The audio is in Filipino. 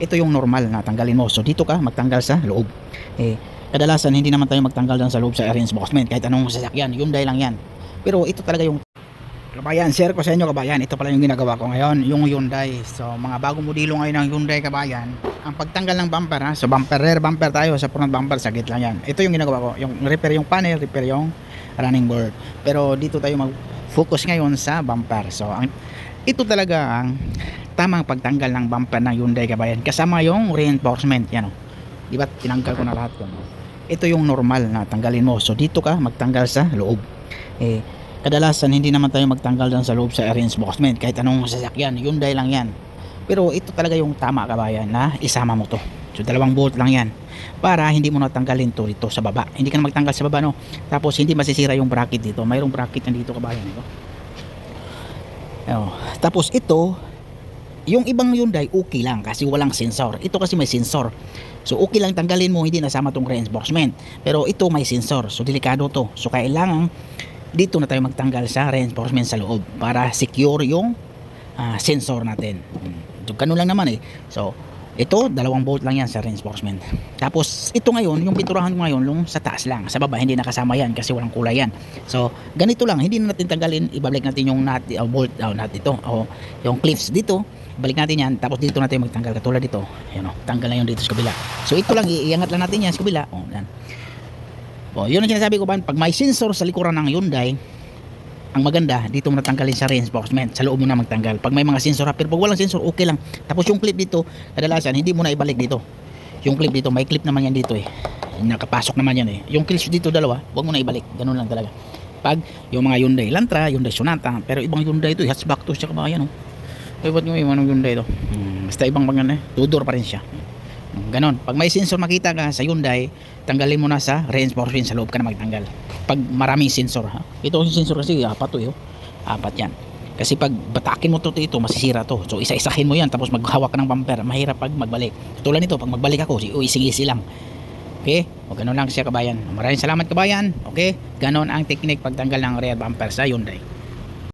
Ito yung normal na tanggalin mo. So dito ka magtanggal sa loob. Kadalasan hindi naman tayo magtanggal dyan sa loob sa reinforcement kahit anong sasakyan, Hyundai lang yan. Pero ito talaga yung kabayan, share ko sa inyo kabayan, ito pala yung ginagawa ko ngayon, yung Hyundai. So mga bagong modelo ngayon ng Hyundai kabayan, ang pagtanggal ng bumper ha, so bumper, rear bumper tayo, sa front bumper, saglit lang yan. Ito yung ginagawa ko, yung repair yung panel, repair yung running board. Pero dito tayo mag-focus ngayon sa bumper. So ito talaga ang tamang pagtanggal ng bumper ng Hyundai kabayan, kasama yung reinforcement, yan o. Diba tinanggal ko na lahat ko. Ito yung normal na tanggalin mo. So dito ka magtanggal sa loob. Kadalasan hindi naman tayo magtanggal dyan sa loob sa reinforcement kahit anong sasakyan, Hyundai lang yan. Pero ito talaga yung tama kabayan na isama mo to. So dalawang bolt lang yan para hindi mo natanggalin to dito sa baba. Hindi ka na magtanggal sa baba no. Tapos hindi masisira yung bracket dito. Mayroong bracket na dito kabayan ito. Tapos ito, yung ibang Hyundai okay lang kasi walang sensor. Ito kasi may sensor. So okay lang tanggalin mo, hindi nasama tong reinforcement. Pero ito may sensor. So delikado to. So kailangan dito na tayo magtanggal sa reinforcement sa loob para secure yung sensor natin. So ganun lang naman eh. So ito, dalawang bolt lang yan sa reinforcement. Tapos ito ngayon, yung pinturahan ko ngayon yung sa taas lang, sa baba hindi nakasama yan kasi walang kulay yan. So ganito lang, hindi na natin tanggalin, ibabalik natin yung nut, bolt, nut ito, yung clips dito, balik natin yan, tapos dito natin magtanggal katulad dito. Ayun tanggal na yun dito sa kabila. So ito lang, iangat lang natin yan sa kabila. Yan. Yun ang sinasabi ko ba, pag may sensor sa likuran ng Hyundai, ang maganda dito mo natanggalin sa reinforcement, sa loob mo na magtanggal. Pag may mga sensor, pero pag walang sensor okay lang. Tapos yung clip dito, kadalasan hindi mo na ibalik dito. Yung clip dito, may clip naman yan dito eh. Nakapasok naman yan eh. Yung clips dito dalawa, huwag mo na ibalik. Ganun lang talaga. Pag yung mga Hyundai Elantra, Hyundai Sonata, pero ibang Hyundai ito, hatchback to siya kabayan oh. Ba't yung ibang Hyundai ito? Basta ibang mga two-door pa rin siya. Ganon. Pag may sensor makita ka sa Hyundai, tanggalin mo na sa reinforcement, sa loob ka na magtanggal. Pag maraming sensor ha. Ito yung sensor kasi apat to eh. Apat yan. Kasi pag batakin mo to ito, masisira to. So isa-isahin mo yan tapos maghawak ka ng bumper. Mahirap pag magbalik. Tulad nito, pag magbalik ako, ising-isi lang. Okay? O ganon lang siya kabayan. Maraming salamat kabayan. Okay? Ganon ang technique pagtanggal ng rear bumper sa Hyundai.